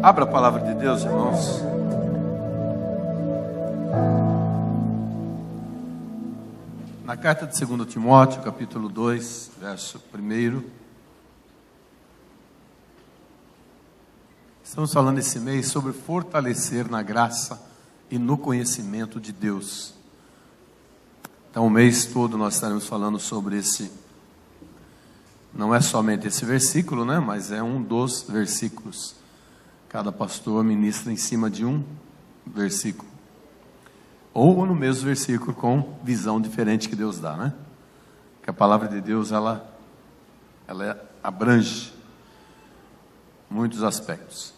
Abra a palavra de Deus, irmãos. Na carta de 2 Timóteo, capítulo 2, verso 1. Estamos falando esse mês sobre fortalecer na graça e no conhecimento de Deus. Então o mês todo nós estaremos falando sobre esse. Não é somente esse versículo, né? Mas é um dos versículos. Cada pastor ministra em cima de um versículo. Ou no mesmo versículo com visão diferente que Deus dá, né? Que a palavra de Deus, ela abrange muitos aspectos.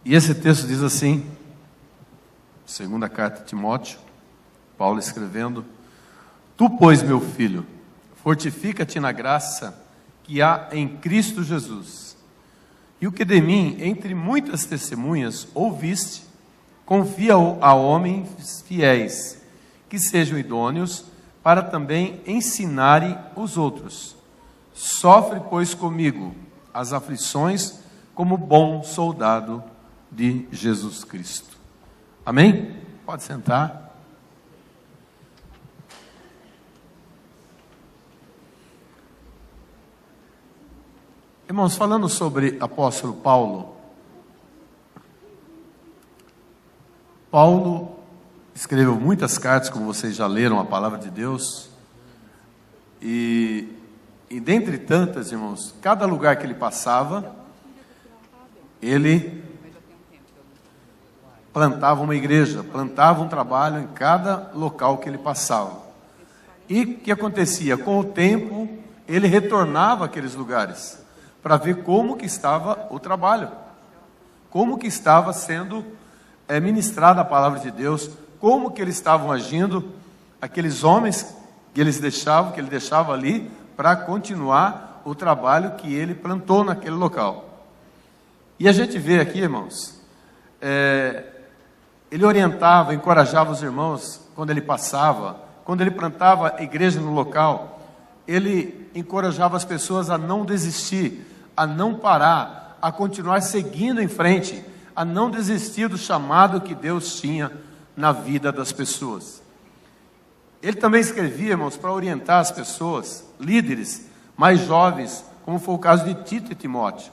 E esse texto diz assim, segunda carta de Timóteo, Paulo escrevendo: Tu, pois, meu filho, fortifica-te na graça que há em Cristo Jesus. E o que de mim, entre muitas testemunhas, ouviste, confia a homens fiéis, que sejam idôneos, para também ensinarem os outros. Sofre, pois, comigo as aflições, como bom soldado de Jesus Cristo. Amém? Pode sentar. Irmãos, falando sobre apóstolo Paulo, Paulo escreveu muitas cartas, como vocês já leram a palavra de Deus, e dentre tantas, irmãos, cada lugar que ele passava, ele plantava uma igreja, plantava um trabalho em cada local que ele passava. E o que acontecia? Com o tempo, ele retornava àqueles lugares, para ver como que estava o trabalho, como que estava sendo ministrada a palavra de Deus, como que eles estavam agindo, aqueles homens que ele deixava ali, para continuar o trabalho que ele plantou naquele local. E a gente vê aqui, irmãos, ele orientava, encorajava os irmãos quando ele passava, quando ele plantava a igreja no local, ele encorajava as pessoas a não desistir, a não parar, a continuar seguindo em frente, a não desistir do chamado que Deus tinha na vida das pessoas. Ele também escrevia, irmãos, para orientar as pessoas, líderes mais jovens, como foi o caso de Tito e Timóteo.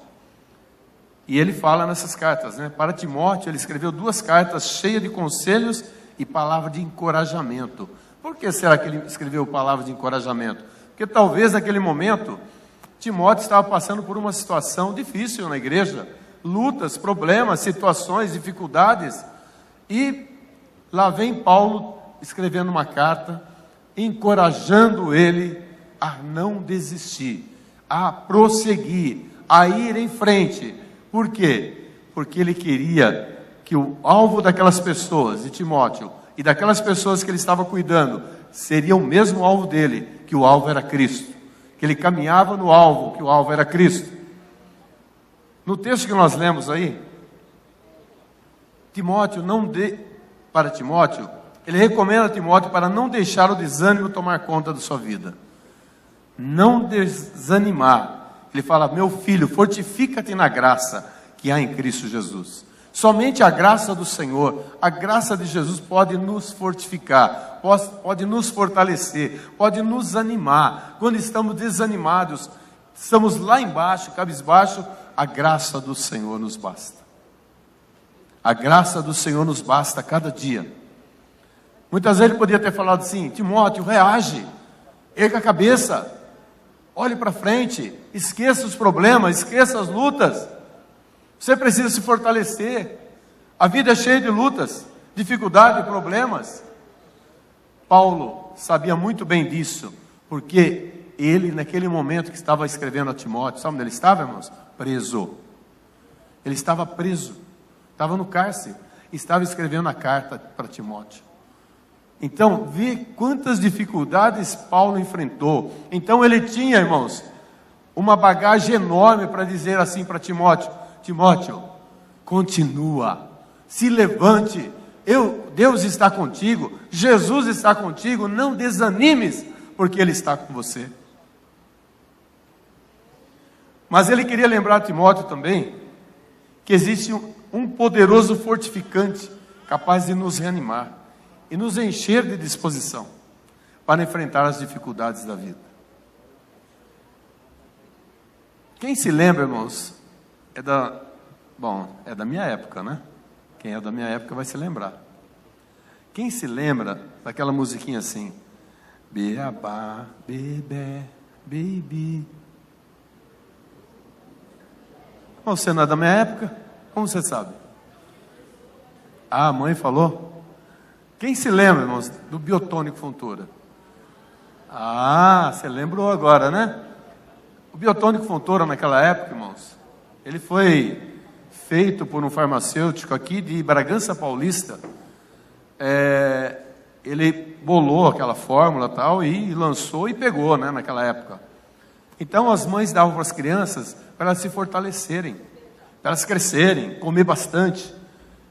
E ele fala nessas cartas, né? Para Timóteo, ele escreveu 2 cartas cheias de conselhos e palavra de encorajamento. Por que será que ele escreveu palavra de encorajamento? Porque talvez naquele momento Timóteo estava passando por uma situação difícil na igreja, lutas, problemas, situações, dificuldades, e lá vem Paulo escrevendo uma carta, encorajando ele a não desistir, a prosseguir, a ir em frente. Por quê? Porque ele queria que o alvo daquelas pessoas, de Timóteo, e daquelas pessoas que ele estava cuidando, seria o mesmo alvo dele, que o alvo era Cristo. Que ele caminhava no alvo, que o alvo era Cristo. No texto que nós lemos aí, para Timóteo, ele recomenda a Timóteo para não deixar o desânimo tomar conta da sua vida. Não desanimar. Ele fala: meu filho, fortifica-te na graça que há em Cristo Jesus. Somente a graça do Senhor, a graça de Jesus pode nos fortificar, pode nos fortalecer, pode nos animar. Quando estamos desanimados, estamos lá embaixo, cabisbaixo, a graça do Senhor nos basta. A graça do Senhor nos basta cada dia. Muitas vezes ele podia ter falado assim: Timóteo, reage, erga a cabeça, olhe para frente, esqueça os problemas, esqueça as lutas. Você precisa se fortalecer. A vida é cheia de lutas, dificuldades e problemas. Paulo sabia muito bem disso, porque ele, naquele momento que estava escrevendo a Timóteo, sabe onde ele estava, irmãos? Preso. Ele estava preso, estava no cárcere, estava escrevendo a carta para Timóteo. Então, vê quantas dificuldades Paulo enfrentou. Então ele tinha, irmãos, uma bagagem enorme para dizer assim para Timóteo: Timóteo, continua, se levante, Deus está contigo, Jesus está contigo, não desanimes, porque Ele está com você. Mas ele queria lembrar Timóteo também que existe um poderoso fortificante capaz de nos reanimar e nos encher de disposição para enfrentar as dificuldades da vida. Quem se lembra, irmãos, é da minha época, né? Quem é da minha época vai se lembrar. Quem se lembra daquela musiquinha assim? Beabá, bebê, baby. Você não é da minha época? Como você sabe? Ah, a mãe falou? Quem se lembra, irmãos, do Biotônico Fontoura? Ah, você lembrou agora, né? O Biotônico Fontoura, naquela época, irmãos, ele foi feito por um farmacêutico aqui de Bragança Paulista. Ele bolou aquela fórmula tal e lançou e pegou, né, naquela época. Então as mães davam para as crianças para elas se fortalecerem, para elas crescerem, comer bastante.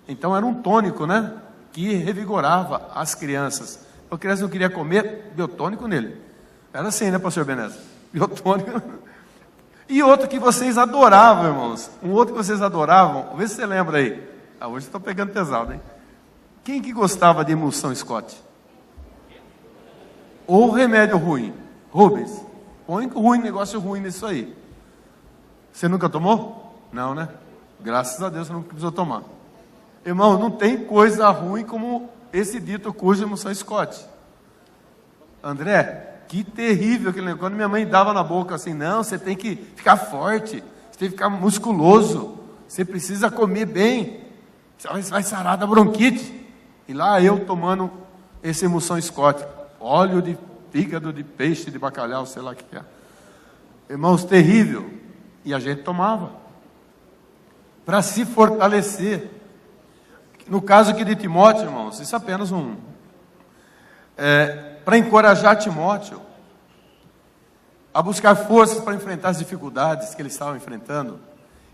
Então era um tônico, né, que revigorava as crianças. A criança não queria comer, biotônico nele. Era assim, né, pastor Beneza? Biotônico. E outro que vocês adoravam, irmãos. Um outro que vocês adoravam, vê se você lembra aí. Hoje estou pegando pesado, hein? Quem que gostava de emulsão Scott? Ou remédio ruim? Rubens, põe negócio ruim nisso aí. Você nunca tomou? Não, né? Graças a Deus você não precisou tomar. Irmão, não tem coisa ruim como esse dito cujo emulsão Scott. André, que terrível aquele negócio. Quando minha mãe dava na boca assim, não, você tem que ficar forte, você tem que ficar musculoso, você precisa comer bem, você vai sarar da bronquite. E lá eu tomando esse emulsão Scott, óleo de fígado, de peixe, de bacalhau, sei lá o que é. Irmãos, terrível. E a gente tomava para se fortalecer. No caso aqui de Timóteo, irmãos, isso é apenas para encorajar Timóteo a buscar forças para enfrentar as dificuldades que ele estava enfrentando.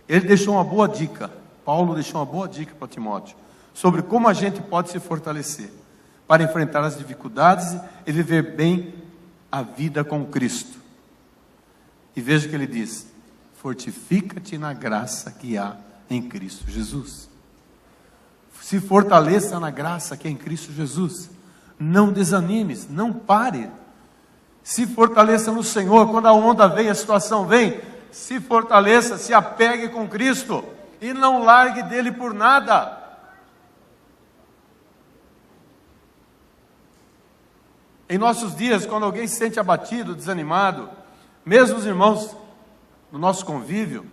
Ele deixou uma boa dica, Paulo deixou uma boa dica para Timóteo, sobre como a gente pode se fortalecer para enfrentar as dificuldades e viver bem a vida com Cristo. E veja o que ele diz: fortifica-te na graça que há em Cristo Jesus. Se fortaleça na graça que é em Cristo Jesus. Não desanimes, não pare. Se fortaleça no Senhor. Quando a onda vem, a situação vem, se fortaleça, se apegue com Cristo e não largue dele por nada. Em nossos dias, quando alguém se sente abatido, desanimado, mesmo os irmãos do nosso convívio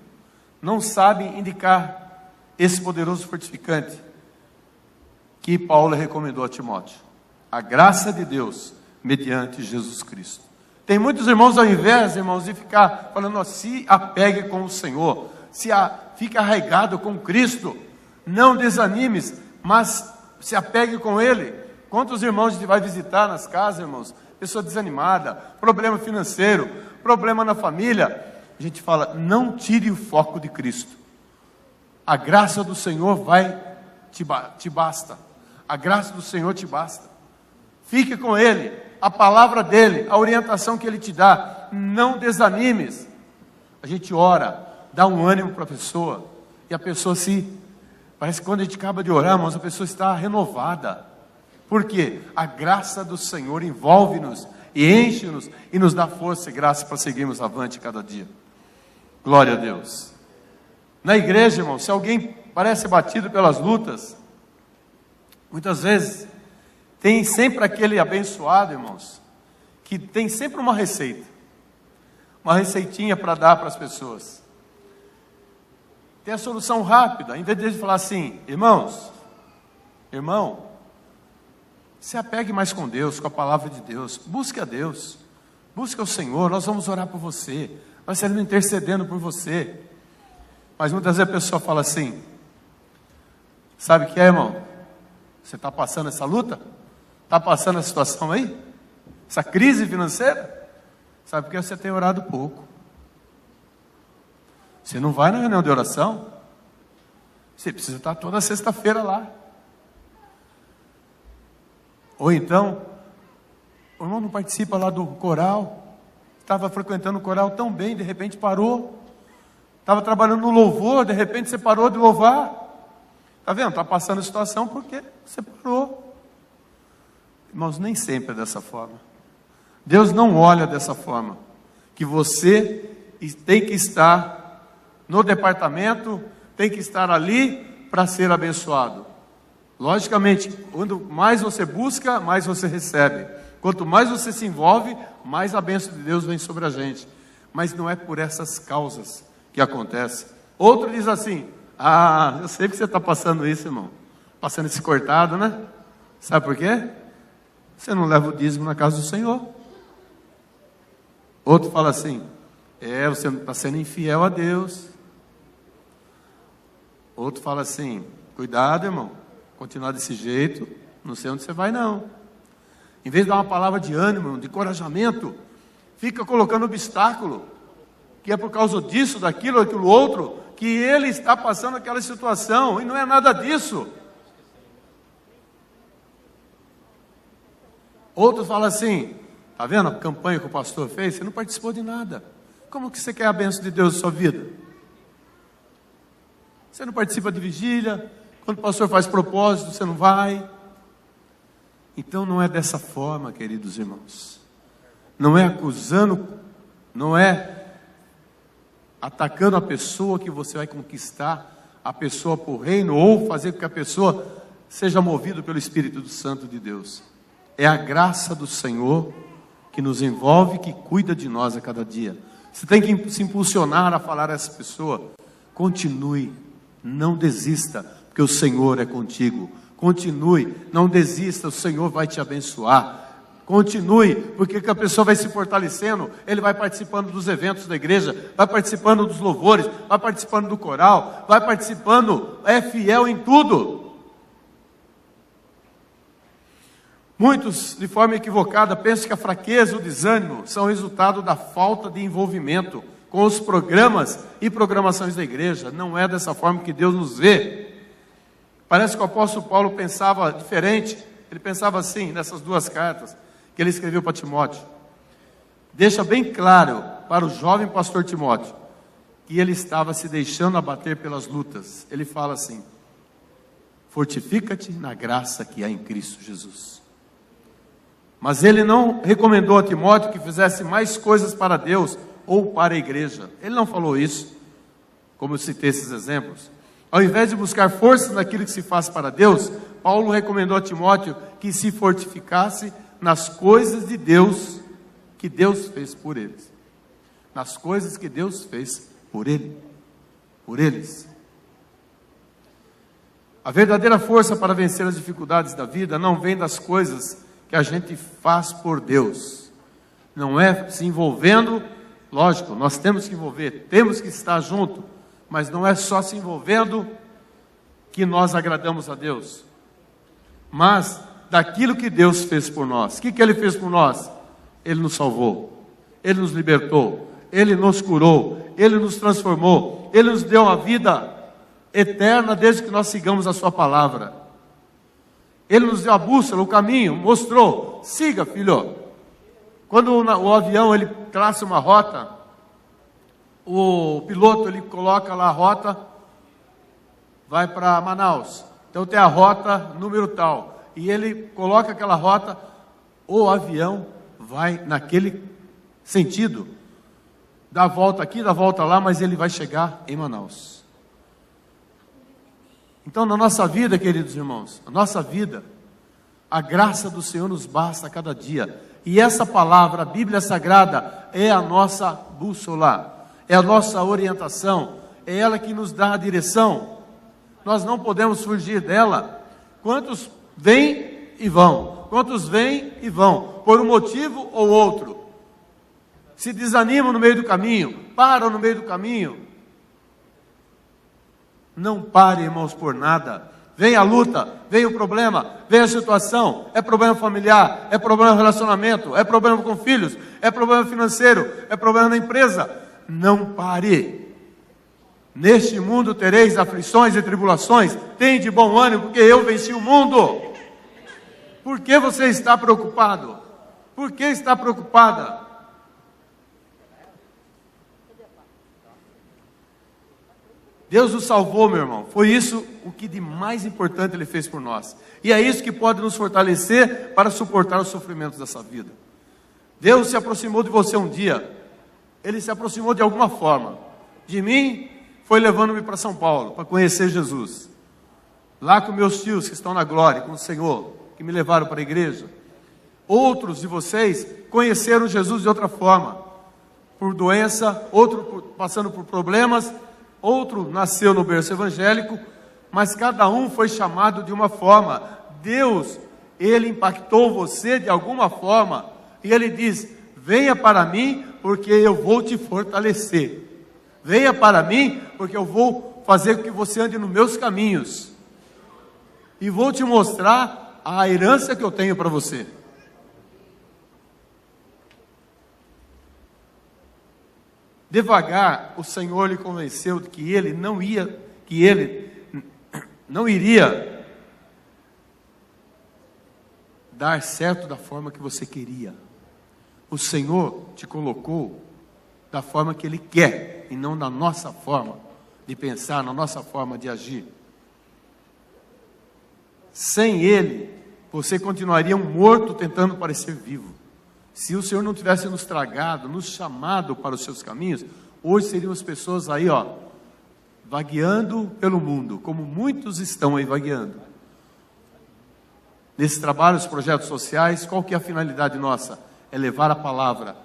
não sabem indicar esse poderoso fortificante que Paulo recomendou a Timóteo: a graça de Deus mediante Jesus Cristo. Tem muitos irmãos, ao invés, irmãos, de ficar falando, se apegue com o Senhor, fique arraigado com Cristo, não desanimes, mas se apegue com Ele. Quantos irmãos a gente vai visitar nas casas, irmãos? Pessoa desanimada, problema financeiro, problema na família. A gente fala, não tire o foco de Cristo. A graça do Senhor te basta. A graça do Senhor te basta. Fique com Ele, a palavra dEle, a orientação que Ele te dá. Não desanimes. A gente ora, dá um ânimo para a pessoa, e a pessoa parece que quando a gente acaba de orar, irmãos, a pessoa está renovada. Por quê? A graça do Senhor envolve-nos e enche-nos e nos dá força e graça para seguirmos avante cada dia. Glória a Deus. Na igreja, irmão, se alguém parece batido pelas lutas, muitas vezes tem sempre aquele abençoado, irmãos, que tem sempre uma receita, uma receitinha para dar para as pessoas. Tem a solução rápida. Em vez de falar assim, irmão, se apegue mais com Deus, com a palavra de Deus, busque a Deus, busque o Senhor, nós vamos orar por você, nós estaremos intercedendo por você. Mas muitas vezes a pessoa fala assim, sabe o que é, irmão? Você está passando essa luta? Está passando a situação aí? Essa crise financeira? Sabe porque você tem orado pouco. Você não vai na reunião de oração? Você precisa estar toda sexta-feira lá. Ou então, o irmão não participa lá do coral, estava frequentando o coral tão bem, de repente parou. Estava trabalhando no louvor, de repente você parou de louvar. Está vendo? Está passando a situação porque você parou. Irmãos, nem sempre é dessa forma. Deus não olha dessa forma. Que você tem que estar no departamento, tem que estar ali para ser abençoado. Logicamente, quanto mais você busca, mais você recebe. Quanto mais você se envolve, mais a bênção de Deus vem sobre a gente. Mas não é por essas causas que acontece. Outro diz assim: ah, eu sei que você está passando isso, irmão. Passando esse cortado, né? Sabe por quê? Você não leva o dízimo na casa do Senhor. Outro fala assim: você está sendo infiel a Deus. Outro fala assim: cuidado, irmão, continuar desse jeito, não sei onde você vai não. Em vez de dar uma palavra de ânimo, de encorajamento, fica colocando obstáculo, que é por causa disso, daquilo, daquilo outro, que ele está passando aquela situação, e não é nada disso. Outros falam assim: está vendo a campanha que o pastor fez? Você não participou de nada. Como que você quer a bênção de Deus na sua vida? Você não participa de vigília, quando o pastor faz propósito, você não vai. Então não é dessa forma, queridos irmãos. Não é acusando, não é atacando a pessoa que você vai conquistar a pessoa por reino, ou fazer com que a pessoa seja movida pelo Espírito Santo de Deus. É a graça do Senhor que nos envolve, que cuida de nós a cada dia. Você tem que se impulsionar a falar a essa pessoa: continue, não desista, porque o Senhor é contigo. Continue, não desista, o Senhor vai te abençoar. Continue, porque que a pessoa vai se fortalecendo, ele vai participando dos eventos da igreja, vai participando dos louvores, vai participando do coral, vai participando, é fiel em tudo. Muitos, de forma equivocada, pensam que a fraqueza e o desânimo são resultado da falta de envolvimento com os programas e programações da igreja. Não é dessa forma que Deus nos vê. Parece que o apóstolo Paulo pensava diferente. Ele pensava assim, nessas duas cartas que ele escreveu para Timóteo. Deixa bem claro para o jovem pastor Timóteo que ele estava se deixando abater pelas lutas. Ele fala assim: fortifica-te na graça que há em Cristo Jesus. Mas ele não recomendou a Timóteo que fizesse mais coisas para Deus ou para a igreja. Ele não falou isso, como eu citei esses exemplos. Ao invés de buscar força naquilo que se faz para Deus, Paulo recomendou a Timóteo que se fortificasse nas coisas de Deus, que Deus fez por eles. Nas coisas que Deus fez por ele, por eles. A verdadeira força para vencer as dificuldades da vida não vem das coisas que a gente faz por Deus. Não é se envolvendo, lógico, nós temos que envolver, temos que estar junto, mas não é só se envolvendo que nós agradamos a Deus, mas daquilo que Deus fez por nós. O que Ele fez por nós? Ele nos salvou, Ele nos libertou, Ele nos curou, Ele nos transformou, Ele nos deu uma vida eterna desde que nós sigamos a sua palavra. Ele nos deu a bússola, o caminho, mostrou: siga, filho. Quando o avião ele traça uma rota, o piloto ele coloca lá a rota, vai para Manaus. Então tem a rota número tal, e ele coloca aquela rota, o avião vai naquele sentido, dá a volta aqui, dá a volta lá, mas ele vai chegar em Manaus. Então na nossa vida, queridos irmãos, a nossa vida, a graça do Senhor nos basta a cada dia. E essa palavra, a Bíblia Sagrada, é a nossa bússola, é a nossa orientação, é ela que nos dá a direção. Nós não podemos fugir dela. Quantos vêm e vão? Quantos vêm e vão? Por um motivo ou outro. Se desanimam no meio do caminho, param no meio do caminho. Não pare, irmãos, por nada. Vem a luta, vem o problema, vem a situação, é problema familiar, é problema de relacionamento, é problema com filhos, é problema financeiro, é problema na empresa. Não pare. Neste mundo tereis aflições e tribulações, tem de bom ânimo, porque eu venci o mundo. Por que você está preocupado? Por que está preocupada? Deus nos salvou, meu irmão. Foi isso o que de mais importante Ele fez por nós. E é isso que pode nos fortalecer para suportar os sofrimentos dessa vida. Deus se aproximou de você um dia. Ele se aproximou de alguma forma. De mim, foi levando-me para São Paulo, para conhecer Jesus. Lá com meus tios que estão na glória, com o Senhor, que me levaram para a igreja. Outros de vocês conheceram Jesus de outra forma. Por doença, outro passando por problemas, outro nasceu no berço evangélico, mas cada um foi chamado de uma forma. Deus, Ele impactou você de alguma forma, e Ele diz: venha para mim, porque eu vou te fortalecer. Venha para mim, porque eu vou fazer com que você ande nos meus caminhos, e vou te mostrar a herança que eu tenho para você. Devagar, o Senhor lhe convenceu de que ele não iria dar certo da forma que você queria. O Senhor te colocou da forma que Ele quer, e não da nossa forma de pensar, na nossa forma de agir. Sem Ele, você continuaria um morto tentando parecer vivo. Se o Senhor não tivesse nos tragado, nos chamado para os seus caminhos, hoje seríamos pessoas aí, vagueando pelo mundo, como muitos estão aí vagueando. Nesse trabalho, os projetos sociais, qual que é a finalidade nossa? É levar a palavra,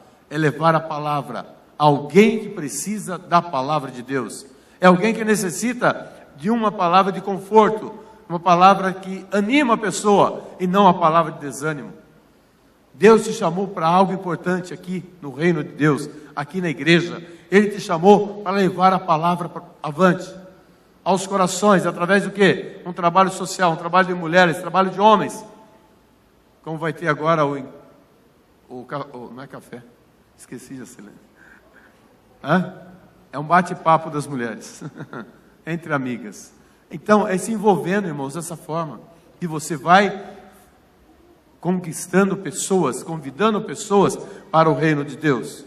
a alguém que precisa da palavra de Deus. É alguém que necessita de uma palavra de conforto, uma palavra que anima a pessoa, e não a palavra de desânimo. Deus te chamou para algo importante aqui no reino de Deus, aqui na igreja. Ele te chamou para levar a palavra avante, aos corações, através do quê? Um trabalho social, um trabalho de mulheres, trabalho de homens. Como vai ter agora não é café, esqueci de acelerar. É um bate-papo das mulheres, entre amigas. Então, é se envolvendo, irmãos, dessa forma, que você vai conquistando pessoas, convidando pessoas para o reino de Deus.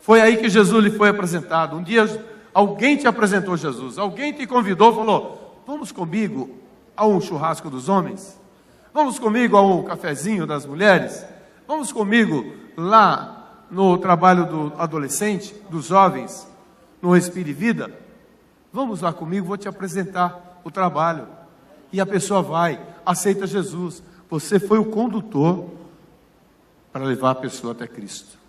Foi aí que Jesus lhe foi apresentado. Um dia alguém te apresentou Jesus, alguém te convidou, falou: vamos comigo a um churrasco dos homens? Vamos comigo a um cafezinho das mulheres? Vamos comigo lá no trabalho do adolescente, dos jovens, no Respire Vida? Vamos lá comigo, vou te apresentar o trabalho. E a pessoa vai, aceita Jesus. Você foi o condutor para levar a pessoa até Cristo.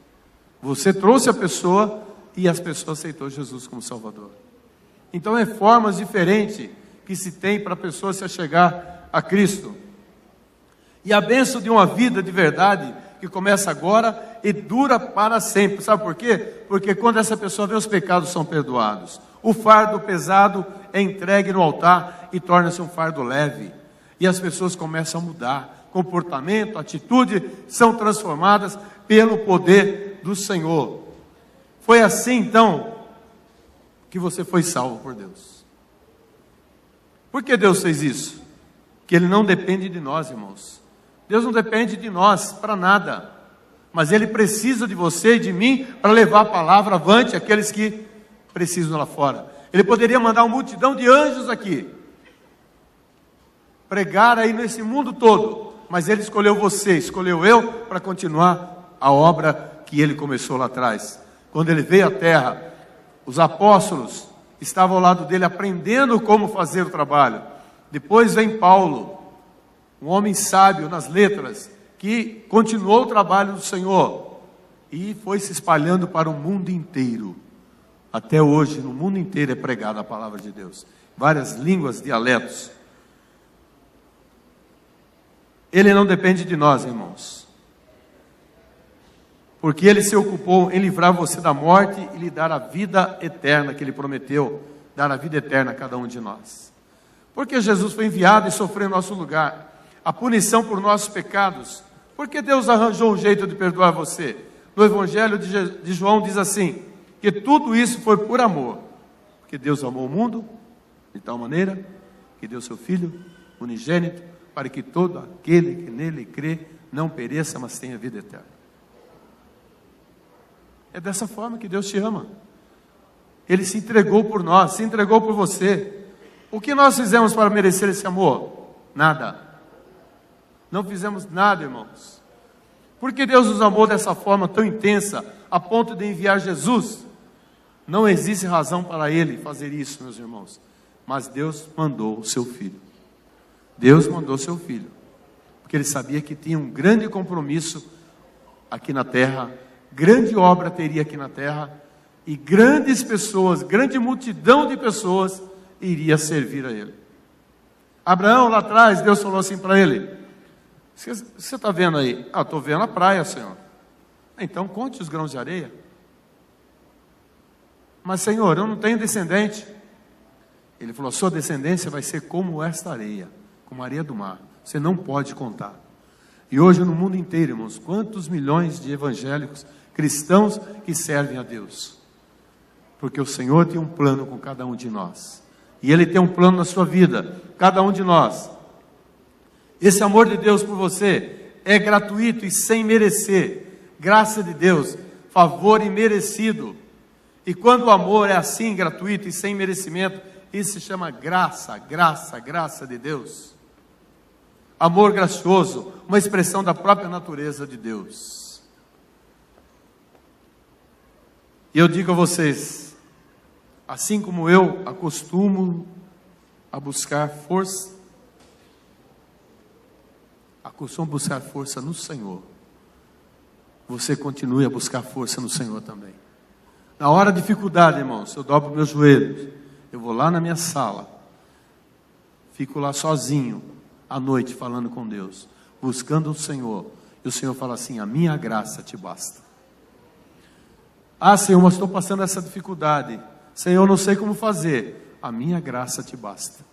Você trouxe a pessoa e as pessoas aceitou Jesus como Salvador. Então é formas diferentes que se tem para a pessoa se achegar a Cristo. E a bênção de uma vida de verdade, que começa agora e dura para sempre. Sabe por quê? Porque quando essa pessoa vê, os pecados são perdoados. O fardo pesado é entregue no altar e torna-se um fardo leve. E as pessoas começam a mudar. Comportamento, atitude são transformadas pelo poder do Senhor. Foi assim então que você foi salvo por Deus. Por que Deus fez isso? Que Ele não depende de nós, irmãos. Deus não depende de nós para nada. Mas Ele precisa de você e de mim para levar a palavra avante àqueles que precisam lá fora. Ele poderia mandar uma multidão de anjos aqui, pregar aí nesse mundo todo, mas Ele escolheu você, escolheu eu, para continuar a obra que Ele começou lá atrás. Quando Ele veio à terra, os apóstolos estavam ao lado dele aprendendo como fazer o trabalho. Depois vem Paulo, um homem sábio nas letras, que continuou o trabalho do Senhor e foi se espalhando para o mundo inteiro. Até hoje, no mundo inteiro é pregada a palavra de Deus. Várias línguas, dialetos. Ele não depende de nós, irmãos. Porque Ele se ocupou em livrar você da morte e lhe dar a vida eterna que Ele prometeu, dar a vida eterna a cada um de nós. Porque Jesus foi enviado e sofreu em nosso lugar a punição por nossos pecados. Porque Deus arranjou um jeito de perdoar você. No Evangelho de João diz assim, que tudo isso foi por amor. Porque Deus amou o mundo de tal maneira que deu seu Filho unigênito, para que todo aquele que nele crê não pereça, mas tenha vida eterna. É dessa forma que Deus te ama. Ele se entregou por nós, se entregou por você. O que nós fizemos para merecer esse amor? Nada. Não fizemos nada, irmãos. Porque Deus nos amou dessa forma tão intensa, a ponto de enviar Jesus. Não existe razão para Ele fazer isso, meus irmãos. Mas Deus mandou o seu Filho. Deus mandou o seu Filho. Porque Ele sabia que tinha um grande compromisso aqui na terra, grande obra teria aqui na terra, e grandes pessoas, grande multidão de pessoas iria servir a Ele. Abraão, lá atrás, Deus falou assim para ele: você está vendo aí? Ah, estou vendo a praia, Senhor. Então conte os grãos de areia. Mas, Senhor, eu não tenho descendente. Ele falou: sua descendência vai ser como esta areia, como a areia do mar. Você não pode contar. E hoje no mundo inteiro, irmãos, quantos milhões de evangélicos, cristãos que servem a Deus? Porque o Senhor tem um plano com cada um de nós. E Ele tem um plano na sua vida, cada um de nós. Esse amor de Deus por você é gratuito e sem merecer. Graça de Deus, favor imerecido. E quando o amor é assim, gratuito e sem merecimento, isso se chama graça, graça de Deus. Amor gracioso, uma expressão da própria natureza de Deus. E eu digo a vocês, assim como eu acostumo a buscar força, no Senhor, você continue a buscar força no Senhor também. Na hora da dificuldade, irmãos, eu dobro meus joelhos, eu vou lá na minha sala, fico lá sozinho, à noite, falando com Deus, buscando o Senhor, e o Senhor fala assim: a minha graça te basta. Ah, Senhor, mas estou passando essa dificuldade. Senhor, não sei como fazer. A minha graça te basta.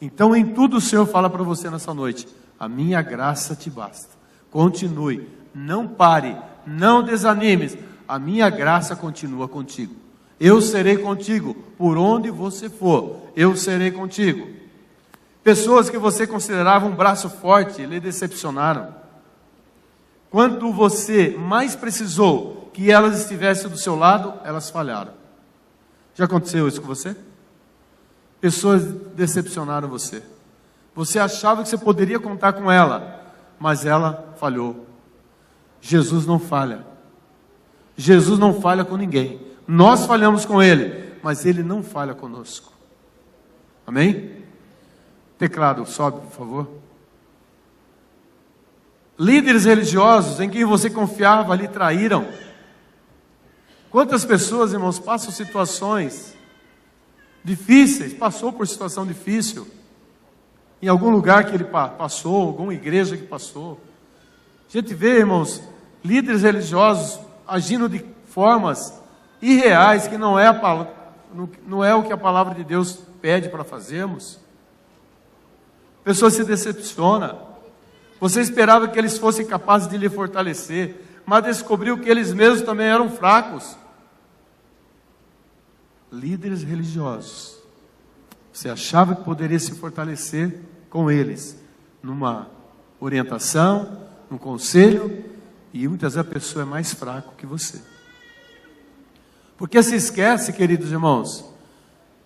Então, em tudo o Senhor fala para você nessa noite: a minha graça te basta. Continue, não pare, não desanimes. A minha graça continua contigo. Eu serei contigo, por onde você for, eu serei contigo. Pessoas que você considerava um braço forte, lhe decepcionaram. Quando você mais precisou que elas estivessem do seu lado, elas falharam. Já aconteceu isso com você? Pessoas decepcionaram você. Você achava que você poderia contar com ela, mas ela falhou. Jesus não falha. Jesus não falha com ninguém. Nós falhamos com Ele, mas Ele não falha conosco. Amém? Teclado, sobe, por favor. Líderes religiosos em quem você confiava lhe traíram. Quantas pessoas, irmãos, passam situações difíceis, passou por situação difícil, em algum lugar que ele passou, alguma igreja que passou. A gente vê, irmãos, líderes religiosos agindo de formas irreais, que não é o que a palavra de Deus pede para fazermos. A pessoa se decepciona. Você esperava que eles fossem capazes de lhe fortalecer, mas descobriu que eles mesmos também eram fracos. Líderes religiosos, você achava que poderia se fortalecer com eles, numa orientação, num conselho, e muitas vezes a pessoa é mais fraca que você. Porque se esquece, queridos irmãos,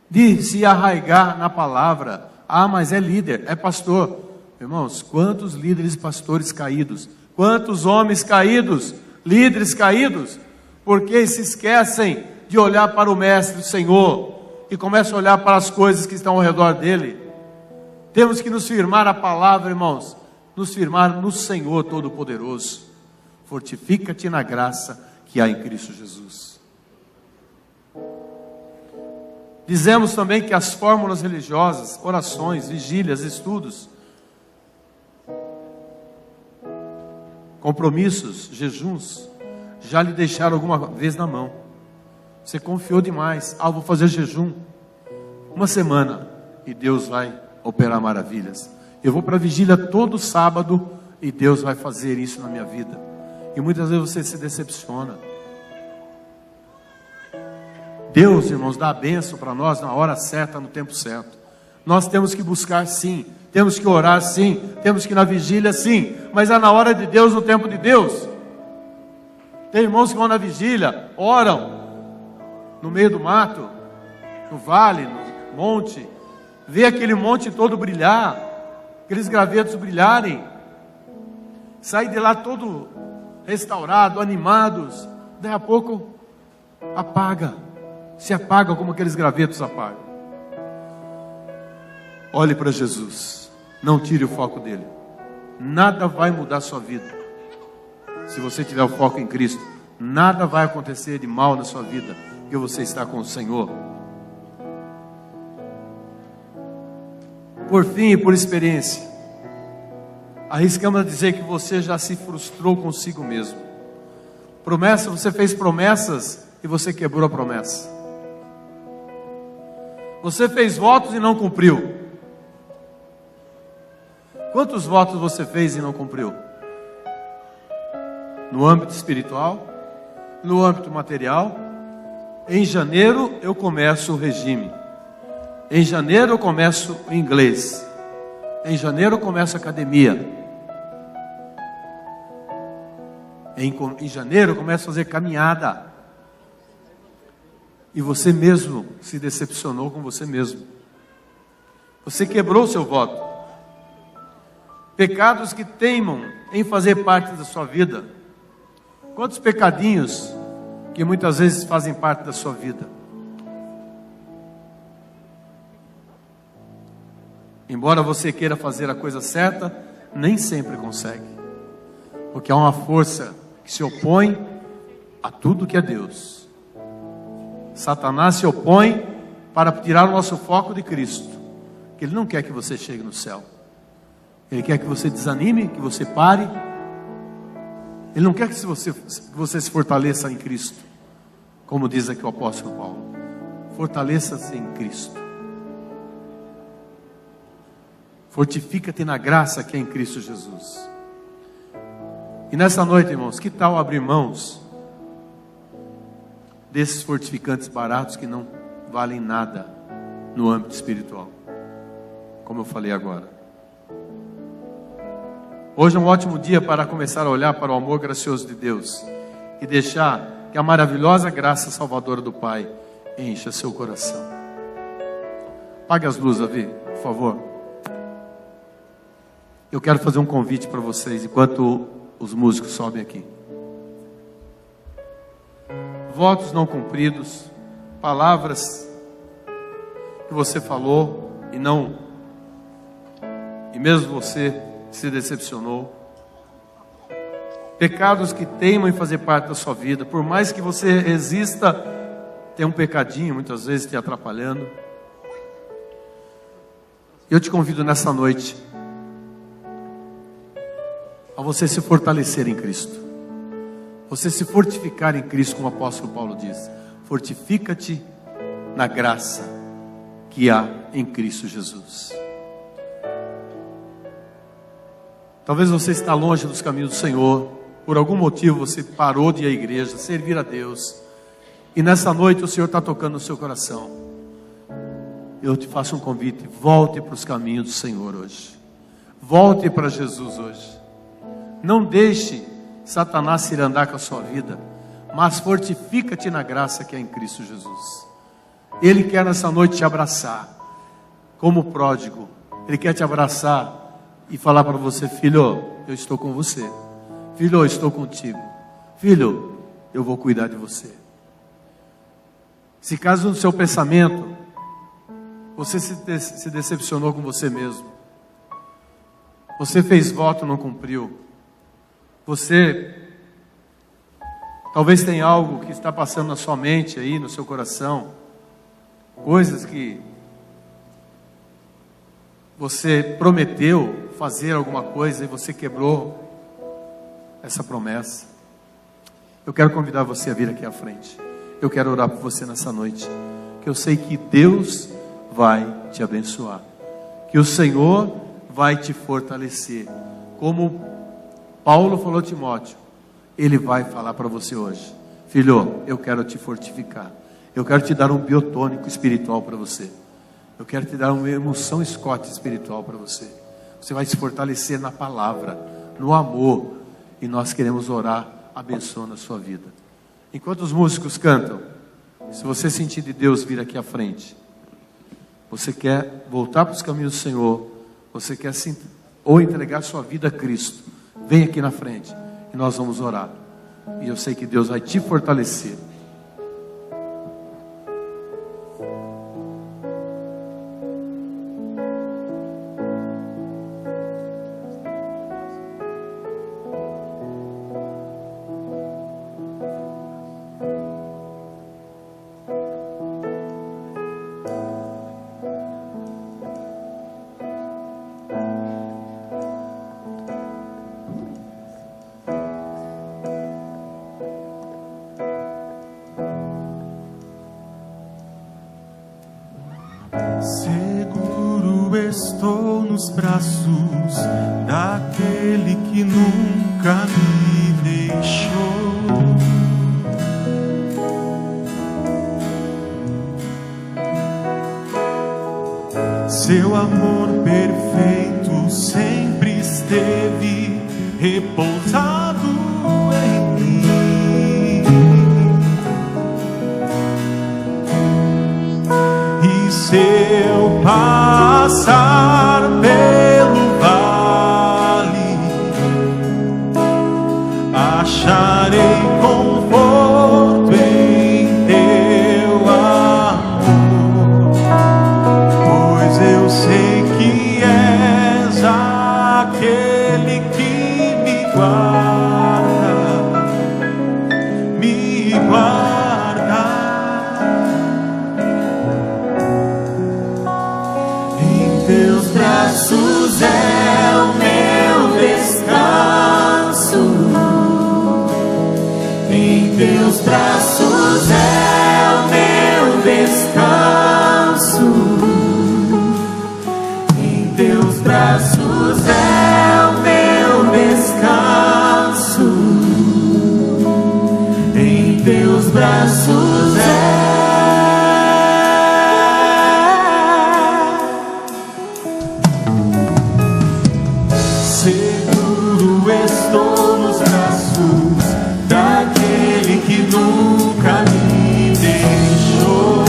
de se arraigar na palavra. Ah, mas é líder, é pastor. Irmãos, quantos líderes e pastores caídos, quantos homens caídos, líderes caídos, porque se esquecem de olhar para o Mestre, o Senhor, e começam a olhar para as coisas que estão ao redor dele. Temos que nos firmar a palavra, irmãos, nos firmar no Senhor Todo-Poderoso. Fortifica-te na graça que há em Cristo Jesus. Dizemos também que as fórmulas religiosas, orações, vigílias, estudos, compromissos, jejuns, já lhe deixaram alguma vez na mão. Você confiou demais. Ah, vou fazer jejum uma semana e Deus vai operar maravilhas. Eu vou para a vigília todo sábado e Deus vai fazer isso na minha vida. E muitas vezes você se decepciona. Deus, irmãos, dá a bênção para nós na hora certa, no tempo certo. Nós temos que buscar sim, temos que orar sim, temos que ir na vigília sim, mas é na hora de Deus, no tempo de Deus. Tem irmãos que vão na vigília, oram, no meio do mato, no vale, no monte, ver aquele monte todo brilhar, aqueles gravetos brilharem, sair de lá todo restaurado, animados, daí a pouco apaga, se apaga como aqueles gravetos apagam. Olhe para Jesus, não tire o foco dele. Nada vai mudar a sua vida se você tiver o foco em Cristo. Nada vai acontecer de mal na sua vida, porque você está com o Senhor. Por fim e por experiência, arriscamos a dizer que você já se frustrou consigo mesmo. Promessa, você fez promessas e você quebrou a promessa. Você fez votos e não cumpriu. Quantos votos você fez e não cumpriu? No âmbito espiritual, no âmbito material. Em janeiro eu começo o regime. Em janeiro eu começo o inglês. Em janeiro eu começo a academia. Em janeiro eu começo a fazer caminhada. E você mesmo se decepcionou com você mesmo. Você quebrou o seu voto. Pecados que teimam em fazer parte da sua vida. Quantos pecadinhos que muitas vezes fazem parte da sua vida? Embora você queira fazer a coisa certa, nem sempre consegue. Porque há uma força que se opõe a tudo que é Deus. Satanás se opõe para tirar o nosso foco de Cristo. Que Ele não quer que você chegue no céu. Ele quer que você desanime, que você pare. Ele não quer que você se fortaleça em Cristo. Como diz aqui o apóstolo Paulo. Fortaleça-se em Cristo. Fortifica-te na graça que é em Cristo Jesus. E nessa noite, irmãos, que tal abrir mãos desses fortificantes baratos que não valem nada no âmbito espiritual? Como eu falei agora. Hoje é um ótimo dia para começar a olhar para o amor gracioso de Deus e deixar que a maravilhosa graça salvadora do Pai encha seu coração. Apague as luzes, Davi, por favor. Eu quero fazer um convite para vocês enquanto os músicos sobem aqui. Votos não cumpridos, palavras que você falou e mesmo você se decepcionou. Pecados que teimam em fazer parte da sua vida. Por mais que você resista, tem um pecadinho muitas vezes te atrapalhando. Eu te convido nessa noite a você se fortalecer em Cristo. Você se fortificar em Cristo, como o apóstolo Paulo diz. Fortifica-te na graça que há em Cristo Jesus. Talvez você está longe dos caminhos do Senhor. Por algum motivo você parou de ir à igreja, servir a Deus. E nessa noite o Senhor está tocando no seu coração. Eu te faço um convite. Volte para os caminhos do Senhor hoje. Volte para Jesus hoje. Não deixe Satanás se andar com a sua vida. Mas fortifica-te na graça que é em Cristo Jesus. Ele quer nessa noite te abraçar. Como pródigo. Ele quer te abraçar e falar para você: filho, eu estou com você. Filho, eu estou contigo. Filho, eu vou cuidar de você. Se caso no seu pensamento você se decepcionou com você mesmo, você fez voto e não cumpriu, você talvez tenha algo que está passando na sua mente aí, no seu coração, coisas que você prometeu fazer alguma coisa e você quebrou essa promessa. Eu quero convidar você a vir aqui à frente. Eu quero orar por você nessa noite, que eu sei que Deus vai te abençoar, que o Senhor vai te fortalecer, como Paulo falou a Timóteo. Ele vai falar para você hoje: filho, eu quero te fortificar, eu quero te dar um biotônico espiritual para você, eu quero te dar uma emoção Scott espiritual para você. Você vai se fortalecer na palavra, no amor, e nós queremos orar abençoando a sua vida. Enquanto os músicos cantam, Se você sentir de Deus vir aqui à frente, você quer voltar para os caminhos do Senhor, você quer ou entregar sua vida a Cristo, vem aqui na frente e nós vamos orar. E eu sei que Deus vai te fortalecer. Seguro estou nos braços daquele que nunca me deixou. Seu amor perfeito sempre esteve repousado em mim. Se eu passar pelo vale, acharei conforto em teu amor, pois eu sei que és aquele que me guarda, me guarda. Teus braços é o meu descanso, em teus braços é o meu descanso, em teus braços é o meu descanso, em teus braços é. Seguro estou nos braços daquele que nunca me deixou.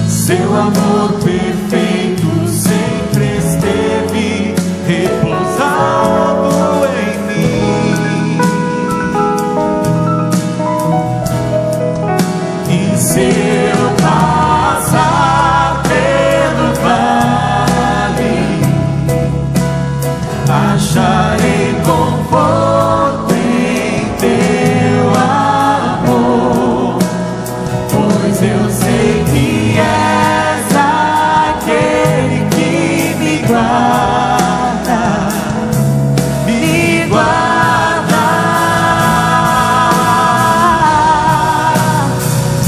Seu amor perfeito sempre esteve repousado em mim. E se eu passar pelo vale, acharei conforto em teu amor, pois eu sei que és aquele que me guarda, me guarda.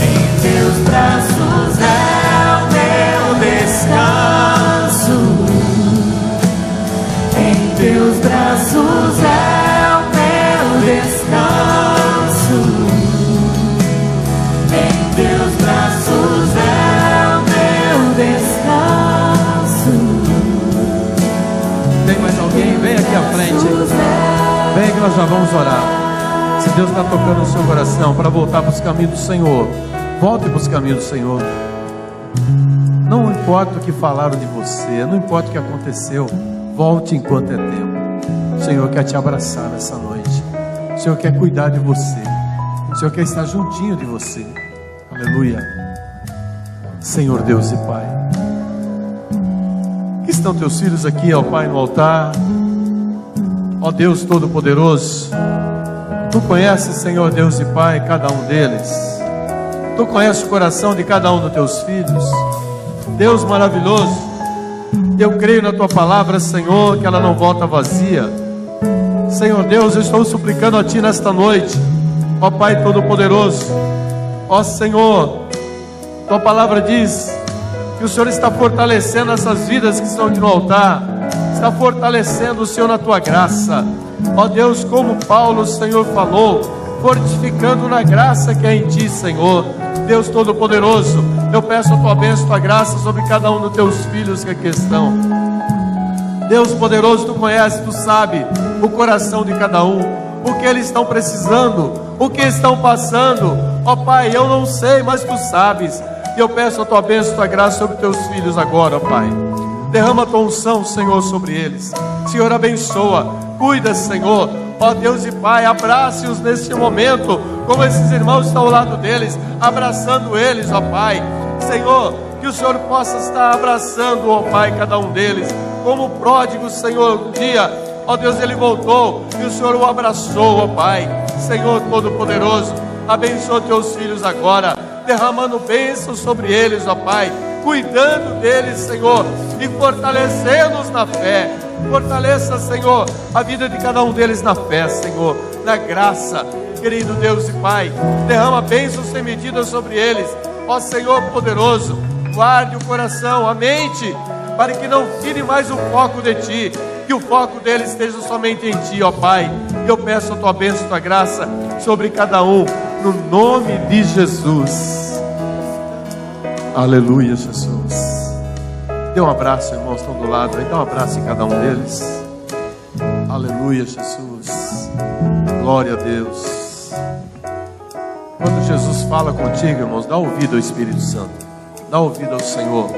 Em teus braços é o meu descanso, em teus braços é o meu descanso, em teus braços é o meu descanso. Tem mais alguém? Vem aqui à frente. Vem que nós já vamos orar. Se Deus está tocando no seu coração para voltar para os caminhos do Senhor, volte para os caminhos do Senhor. Não importa o que falaram de você, não importa o que aconteceu, volte enquanto é tempo. O Senhor quer te abraçar nessa noite. O Senhor quer cuidar de você. O Senhor quer estar juntinho de você. Aleluia. Senhor Deus e Pai, que estão teus filhos aqui, ó Pai, no altar. Ó Deus Todo-Poderoso, Tu conheces, Senhor Deus e Pai, cada um deles. Tu conheces o coração de cada um dos teus filhos. Deus maravilhoso, eu creio na Tua palavra, Senhor, que ela não volta vazia. Senhor Deus, eu estou suplicando a Ti nesta noite, ó Pai Todo-Poderoso. Ó Senhor, Tua palavra diz que o Senhor está fortalecendo essas vidas que estão aqui no altar, está fortalecendo o Senhor na Tua graça. Ó Deus, como Paulo, o Senhor falou, fortificando na graça que é em Ti, Senhor. Deus Todo-Poderoso, eu peço a Tua bênção, a Tua graça sobre cada um dos Teus filhos que aqui estão. Deus poderoso, Tu conhece, Tu sabe o coração de cada um, o que eles estão precisando, o que estão passando. Ó Pai, eu não sei, mas Tu sabes. E eu peço a Tua bênção, a Tua graça sobre Teus filhos agora, ó Pai. Derrama a Tua unção, Senhor, sobre eles. Senhor, abençoa, cuida, Senhor. Ó Deus e Pai, abrace-os nesse momento, como esses irmãos estão ao lado deles, abraçando eles, ó Pai. Senhor, que o Senhor possa estar abraçando, ó Pai, cada um deles, como o pródigo, Senhor, um dia, ó Deus, ele voltou, e o Senhor o abraçou, ó Pai. Senhor Todo-Poderoso, abençoa Teus filhos agora, derramando bênçãos sobre eles, ó Pai, cuidando deles, Senhor, e fortalecendo-os na fé. Fortaleça, Senhor, a vida de cada um deles na fé, Senhor, na graça, querido Deus e Pai. Derrama bênçãos sem medida sobre eles, ó Senhor poderoso. Guarde o coração, a mente, para que não tire mais o foco de Ti, que o foco deles esteja somente em Ti, ó Pai. E eu peço a Tua bênção, a Tua graça sobre cada um, no nome de Jesus. Aleluia, Jesus. Dê um abraço, irmãos, estão do lado aí, dá um abraço em cada um deles. Aleluia, Jesus. Glória a Deus. Quando Jesus fala contigo, irmãos, dá ouvido ao Espírito Santo, dá ouvido ao Senhor,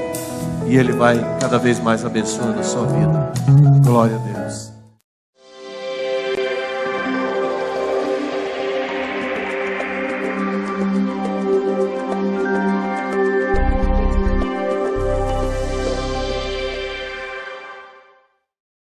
e Ele vai cada vez mais abençoando a sua vida. Glória a Deus.